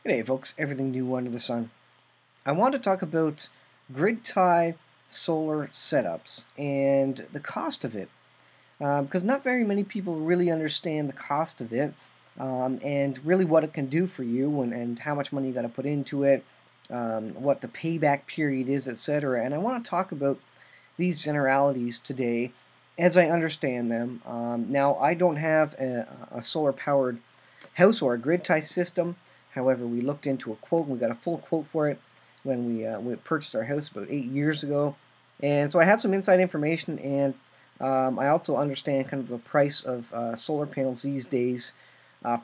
G'day folks, everything new under the sun. I want to talk about grid tie solar setups and the cost of it, because not very many people really understand the cost of it, and really what it can do for you and how much money you got to put into it, what the payback period is, etc. And I want to talk about these generalities today as I understand them. Now, I don't have a solar powered house or a grid tie system. However, we looked into a quote and we got a full quote for it when we purchased our house about 8 years ago. And so I have some inside information, and I also understand kind of the price of solar panels these days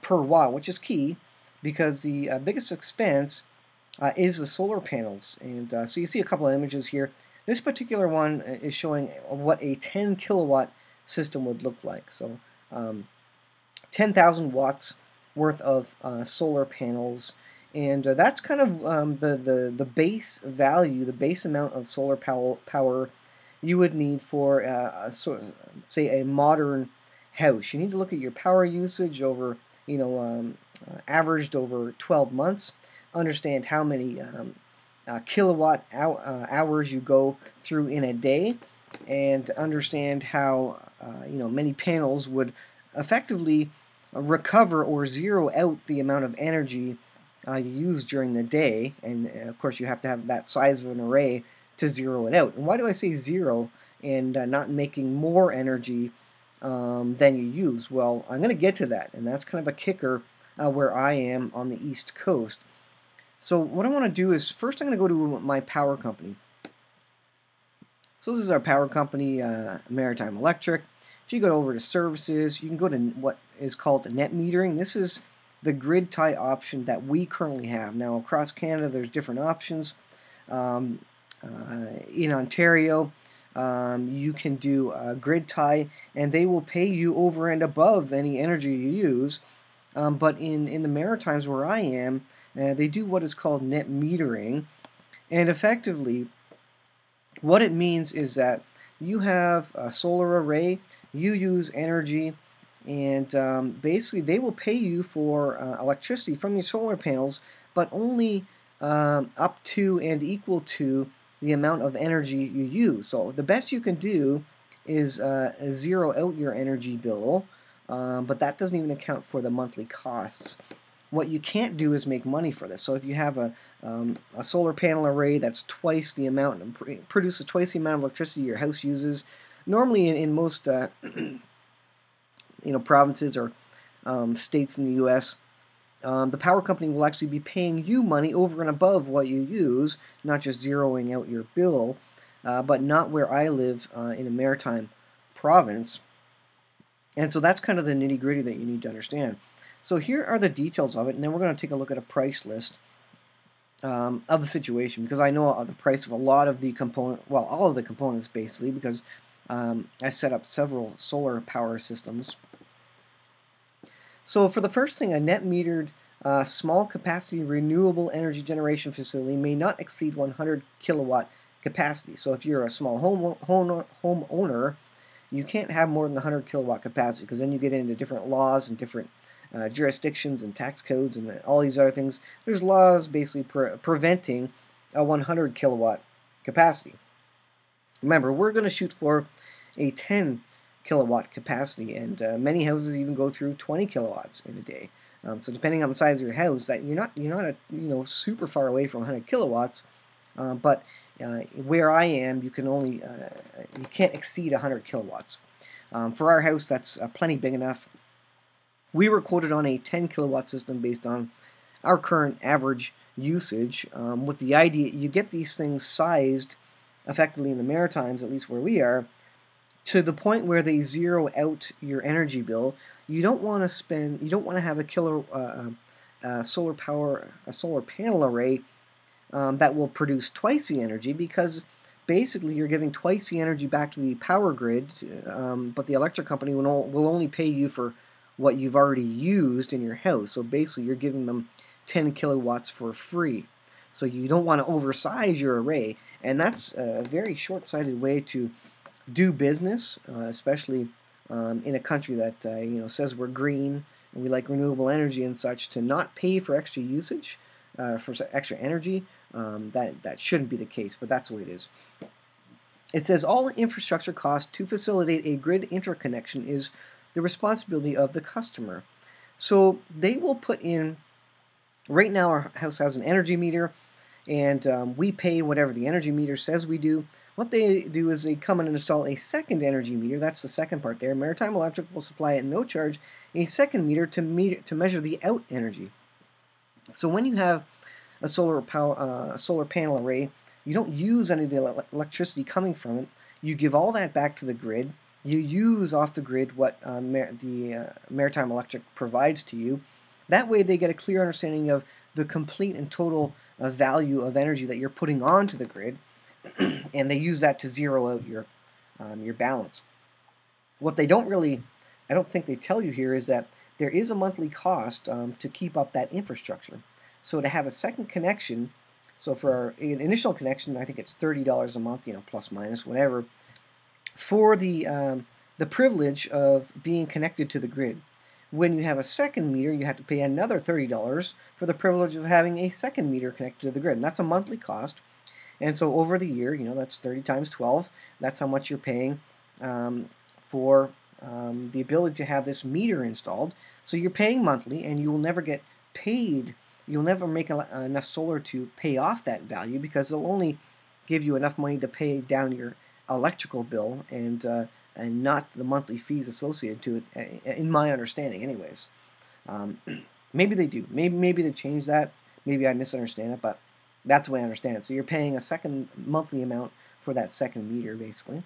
per watt, which is key because the biggest expense is the solar panels. And so you see a couple of images here. This particular one is showing what a 10 kilowatt system would look like. So 10,000 watts worth of solar panels, and that's kind of the base value, the base amount of solar power you would need for say a modern house. You need to look at your power usage over, averaged over 12 months, understand how many kilowatt hours you go through in a day, and understand how many panels would effectively recover or zero out the amount of energy you use during the day. And of course, you have to have that size of an array to zero it out. And why do I say zero and not making more energy than you use? Well, I'm going to get to that, and that's kind of a kicker where I am on the East Coast. So what I want to do is first I'm going to go to my power company. So this is our power company, Maritime Electric. If you go over to services, you can go to what is called net metering. This is the grid tie option that we currently have. Now across Canada there's different options. In Ontario, you can do grid tie, and they will pay you over and above any energy you use. But in the Maritimes where I am, they do what is called net metering, and effectively what it means is that you have a solar array, you use energy, and basically they will pay you for electricity from your solar panels, but only up to and equal to the amount of energy you use. So the best you can do is zero out your energy bill, but that doesn't even account for the monthly costs. What you can't do is make money for this. So if you have a solar panel array that's twice the amount and produces twice the amount of electricity your house uses, normally in most provinces or states in the U.S., the power company will actually be paying you money over and above what you use, not just zeroing out your bill, but not where I live in a maritime province. And so that's kind of the nitty-gritty that you need to understand. So here are the details of it, and then we're going to take a look at a price list of the situation, because I know the price of a lot of the all of the components basically, because I set up several solar power systems. So for the first thing, a net metered small capacity renewable energy generation facility may not exceed 100 kilowatt capacity. So if you're a small homeowner, you can't have more than 100 kilowatt capacity, because then you get into different laws and different jurisdictions and tax codes and all these other things. There's laws basically preventing a 100 kilowatt capacity. Remember, we're going to shoot for a 10 kilowatt capacity, and many houses even go through 20 kilowatts in a day. So depending on the size of your house, that you're not super far away from 100 kilowatts, but where I am, you can't exceed 100 kilowatts. For our house, that's plenty big enough. We were quoted on a 10 kilowatt system based on our current average usage, with the idea you get these things sized effectively in the Maritimes, at least where we are, to the point where they zero out your energy bill. You don't want to have a solar panel array that will produce twice the energy, because basically you're giving twice the energy back to the power grid, but the electric company will only pay you for what you've already used in your house. So basically you're giving them 10 kilowatts for free. So you don't want to oversize your array, and that's a very short-sighted way to do business, especially in a country that says we're green, and we like renewable energy and such, to not pay for extra usage, for extra energy. That shouldn't be the case, but that's the way it is. It says all infrastructure costs to facilitate a grid interconnection is the responsibility of the customer. So they will put in, right now our house has an energy meter, and we pay whatever the energy meter says we do. What they do is they come and install a second energy meter. That's the second part there. Maritime Electric will supply at no charge a second meter to measure the out energy. So when you have a solar panel array, you don't use any of the electricity coming from it. You give all that back to the grid. You use off the grid what the Maritime Electric provides to you. That way they get a clear understanding of the complete and total value of energy that you're putting onto the grid, and they use that to zero out your balance. What they don't really, I don't think they tell you here, is that there is a monthly cost to keep up that infrastructure. So to have a second connection, so for an initial connection, I think it's $30 a month, plus minus whatever, for the privilege of being connected to the grid. When you have a second meter, you have to pay another $30 for the privilege of having a second meter connected to the grid. And that's a monthly cost. And so over the year, that's 30 times 12. That's how much you're paying for the ability to have this meter installed. So you're paying monthly, and you will never get paid. You'll never make enough solar to pay off that value, because they'll only give you enough money to pay down your electrical bill and not the monthly fees associated to it, in my understanding anyways. Maybe they do. Maybe they changed that. Maybe I misunderstand it, but that's the way I understand it. So you're paying a second monthly amount for that second meter, basically.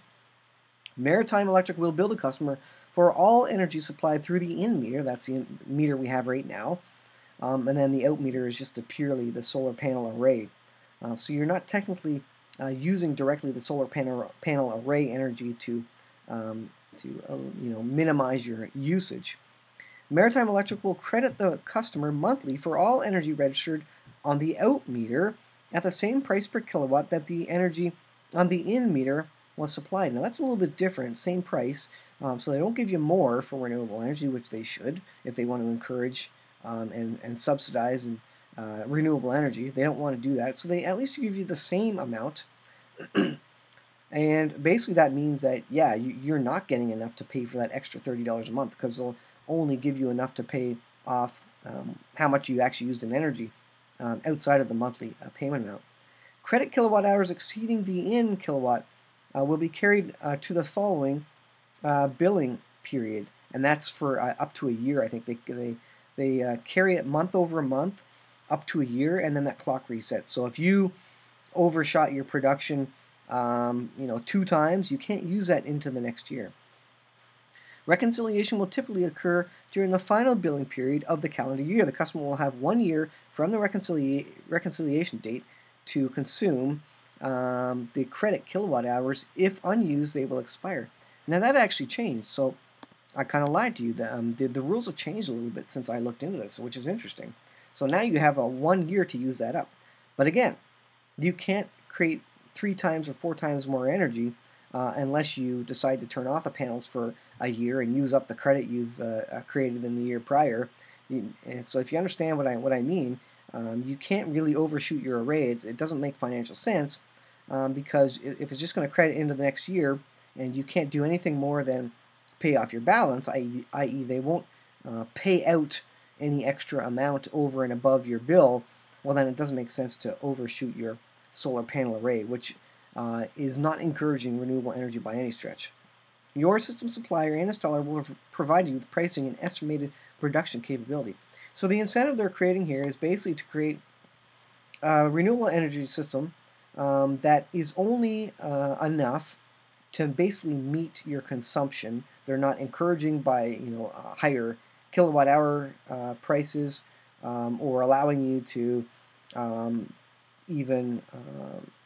Maritime Electric will bill the customer for all energy supplied through the in meter. That's the meter we have right now. And then the out meter is just purely the solar panel array. So you're not technically using directly the solar panel array energy to minimize your usage. Maritime Electric will credit the customer monthly for all energy registered on the out meter at the same price per kilowatt that the energy on the in meter was supplied. Now that's a little bit different, same price, so they don't give you more for renewable energy, which they should if they want to encourage and subsidize renewable energy. They don't want to do that, so they at least give you the same amount. And basically that means that, yeah, you're not getting enough to pay for that extra $30 a month, because they'll only give you enough to pay off how much you actually used in energy outside of the monthly payment amount. Credit kilowatt hours exceeding the in kilowatt will be carried to the following billing period, and that's for up to a year. I think they carry it month over month up to a year, and then that clock resets. So if you overshot your production 2 times, you can't use that into the next year. Reconciliation will typically occur during the final billing period of the calendar year. The customer will have 1 year from the reconciliation date to consume the credit kilowatt hours. If unused, they will expire. Now that actually changed, so I kind of lied to you. The rules have changed a little bit since I looked into this, which is interesting. So now you have a 1 year to use that up. But again, you can't create 3 times or 4 times more energy unless you decide to turn off the panels for a year and use up the credit you've created in the year prior. And so if you understand what I mean, you can't really overshoot your array. It doesn't make financial sense because if it's just going to credit into the next year and you can't do anything more than pay off your balance, i.e. they won't pay out any extra amount over and above your bill, well then it doesn't make sense to overshoot your solar panel array, which is not encouraging renewable energy by any stretch. Your system supplier and installer will provide you with pricing and estimated production capability. So the incentive they're creating here is basically to create a renewable energy system that is only enough to basically meet your consumption. They're not encouraging by higher kilowatt hour prices or allowing you to even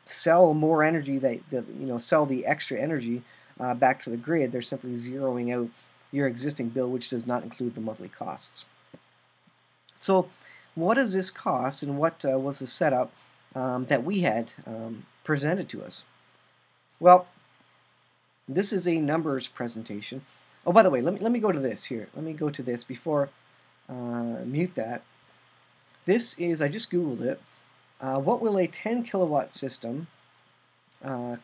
sell more energy sell the extra energy back to the grid. They're simply zeroing out your existing bill, which does not include the monthly costs. So what does this cost, and what was the setup that we had presented to us? Well, this is a numbers presentation. Oh, by the way, let me go to this here. Let me go to this before mute that. This is, I just Googled it, what will a 10 kilowatt system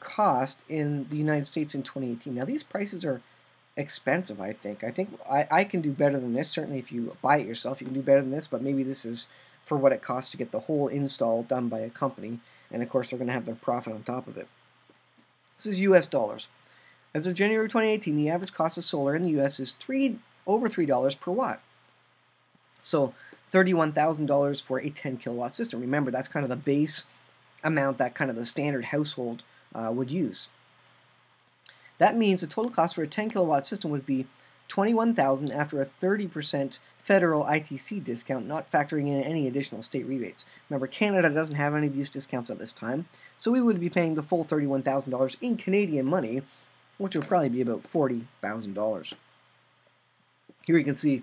cost in the United States in 2018? Now these prices are expensive, I think. I can do better than this. Certainly if you buy it yourself, you can do better than this, but maybe this is for what it costs to get the whole install done by a company, and of course they're going to have their profit on top of it. This is US dollars. As of January 2018, the average cost of solar in the US is over $3 per watt. So $31,000 for a 10 kilowatt system. Remember, that's kind of the base amount that kind of the standard household would use. That means the total cost for a 10 kilowatt system would be $21,000 after a 30% federal ITC discount, not factoring in any additional state rebates. Remember, Canada doesn't have any of these discounts at this time, so we would be paying the full $31,000 in Canadian money, which would probably be about $40,000. Here you can see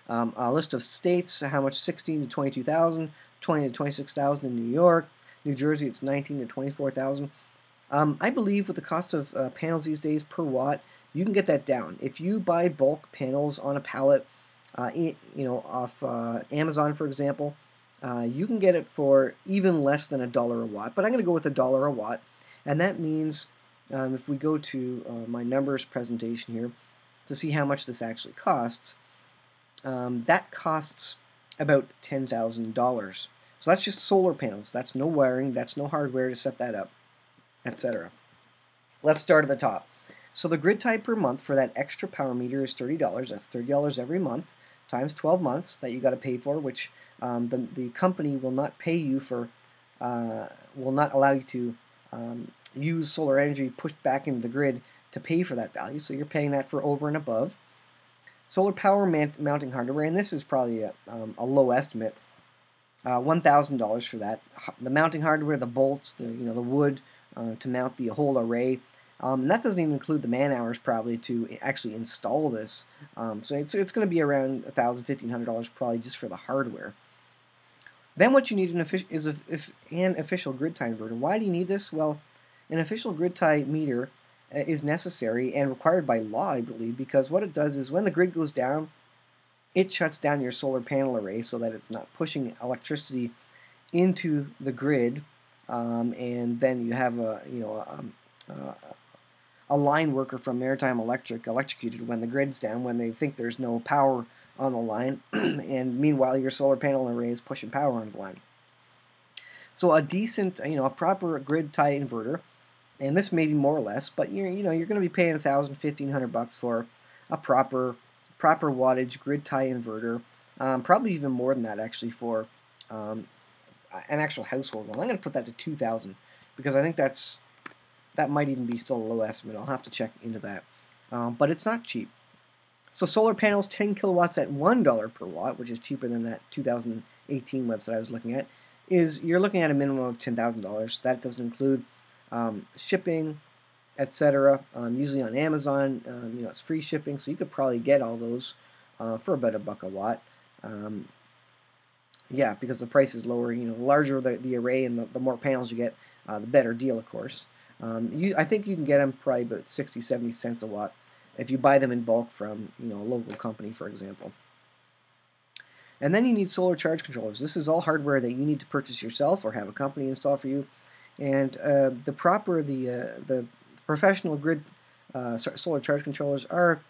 a list of states, how much: 16 to 22,000, 20 to 26,000 in New York, New Jersey it's 19 to 24,000. I believe with the cost of panels these days per watt, you can get that down. If you buy bulk panels on a pallet, off Amazon, for example, you can get it for even less than $1 a watt. But I'm going to go with $1 a watt, and that means if we go to my numbers presentation here to see how much this actually costs, that costs about $10,000. So that's just solar panels. That's no wiring. That's no hardware to set that up, etc. Let's start at the top. So the grid tie per month for that extra power meter is $30. That's $30 every month times 12 months that you got to pay for, which the company will not pay you for, will not allow you to use solar energy pushed back into the grid to pay for that value. So you're paying that for over and above. Solar power mounting hardware, and this is probably a low estimate, $1,000 for that. The mounting hardware, the bolts, the wood to mount the whole array, and that doesn't even include the man hours probably to actually install this. So it's going to be around $1,000, $1,500 probably just for the hardware. Then what you need is an official grid tie inverter. Why do you need this? Well, an official grid tie meter is necessary and required by law, I believe, because what it does is when the grid goes down, it shuts down your solar panel array so that it's not pushing electricity into the grid, and then you have a line worker from Maritime Electric electrocuted when the grid's down, when they think there's no power on the line, and meanwhile your solar panel array is pushing power on the line. So a decent, a proper grid tie inverter, and this may be more or less, but you're going to be paying $1,000, $1,500 for a proper wattage grid tie inverter, probably even more than that actually for an actual household one. I'm going to put that to $2,000 because I think that might even be still a low estimate. I'll have to check into that, but it's not cheap. So solar panels, 10 kilowatts at $1 per watt, which is cheaper than that 2018 website I was looking at, you're looking at a minimum of $10,000. That doesn't include shipping, etc. Usually on Amazon, it's free shipping, so you could probably get all those for about $1 a watt. Yeah, because the price is lower. The larger the array and the more panels you get, the better deal, of course. I think you can get them probably about 60, 70 cents a watt if you buy them in bulk from a local company, for example. And then you need solar charge controllers. This is all hardware that you need to purchase yourself or have a company install for you. And the professional grid solar charge controllers are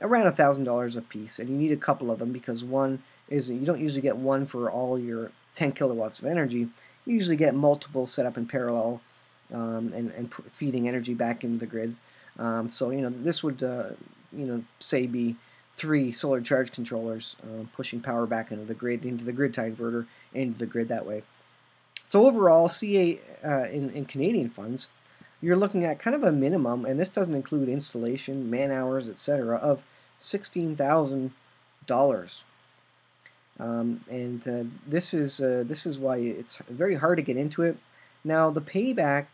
around $1,000 a piece, and you need a couple of them because you don't usually get one for all your 10 kilowatts of energy. You usually get multiple set up in parallel and feeding energy back into the grid. So this would say be 3 solar charge controllers pushing power back into the grid tie inverter, into the grid that way. So overall, CA in Canadian funds, you're looking at kind of a minimum, and this doesn't include installation, man hours, etc., of $16,000. This is why it's very hard to get into it. Now the payback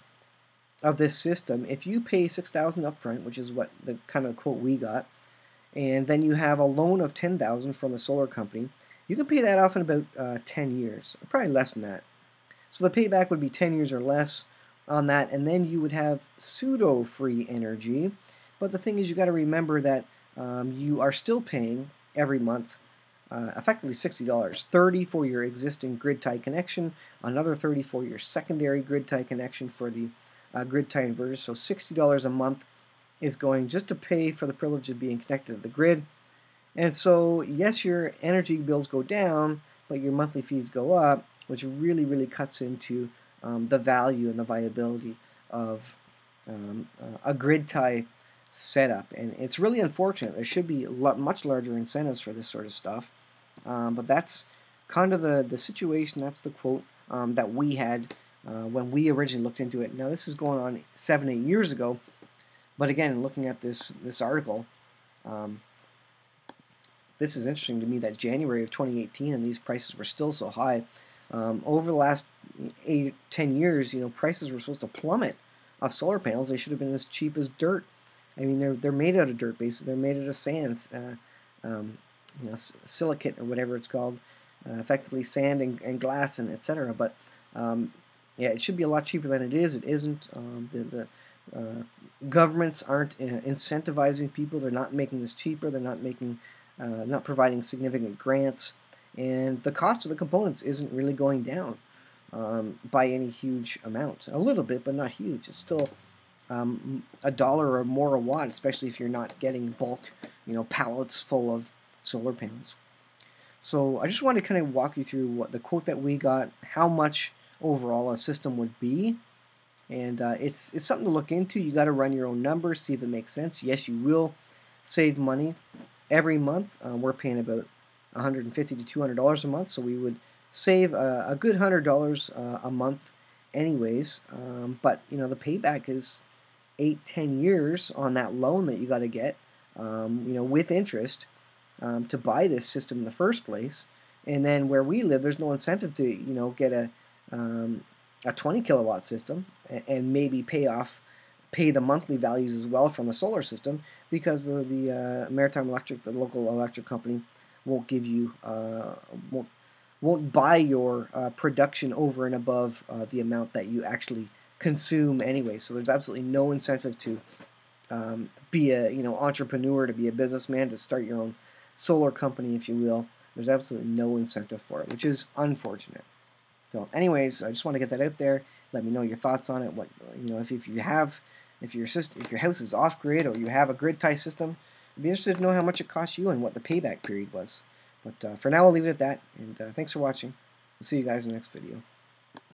of this system, if you pay $6,000 up front, which is what the kind of quote we got, and then you have a loan of $10,000 from the solar company, you can pay that off in about 10 years, probably less than that. So the payback would be 10 years or less on that, and then you would have pseudo-free energy. But the thing is, you got to remember that you are still paying every month effectively $60. 30 for your existing grid tie connection, another 30 for your secondary grid tie connection for the grid tie inverter. So $60 a month is going just to pay for the privilege of being connected to the grid. And so, yes, your energy bills go down, but your monthly fees go up, which really, really cuts into the value and the viability of a grid tie setup. And it's really unfortunate. There should be much larger incentives for this sort of stuff. But that's kind of the situation. That's the quote that we had when we originally looked into it. Now, this is going on 7-8 years ago. But again, looking at this article, this is interesting to me that January of 2018 and these prices were still so high. Over the last 8-10 years, prices were supposed to plummet of solar panels. They should have been as cheap as dirt. I mean, they're made out of dirt, basically. They're made out of sand, silicate or whatever it's called, effectively sand and glass and etc. But yeah, it should be a lot cheaper than it is. It isn't. The governments aren't incentivizing people. They're not making this cheaper. They're not making, not providing significant grants, and the cost of the components isn't really going down by any huge amount. A little bit, but not huge. It's still $1 or more a watt, especially if you're not getting bulk, pallets full of solar panels. So I just want to kind of walk you through what the quote that we got, how much overall a system would be. And it's something to look into. You got to run your own numbers, see if it makes sense. Yes, you will save money every month. We're paying about $150 to $200 a month, so we would save a good $100 a month, anyways. But the payback is 8-10 years on that loan that you got to get, with interest, to buy this system in the first place. And then where we live, there's no incentive to get a 20 kilowatt system and maybe pay the monthly values as well from the solar system, because the Maritime Electric, the local electric company, won't give you won't buy your production over and above the amount that you actually consume anyway. So there's absolutely no incentive to be a entrepreneur, to be a businessman, to start your own solar company, if you will. There's absolutely no incentive for it, which is unfortunate. So anyways, I just want to get that out there. Let me know your thoughts on it. What if your house is off grid, or you have a grid tie system, I'd be interested to know how much it cost you and what the payback period was. But for now, I'll leave it at that. And thanks for watching. We'll see you guys in the next video.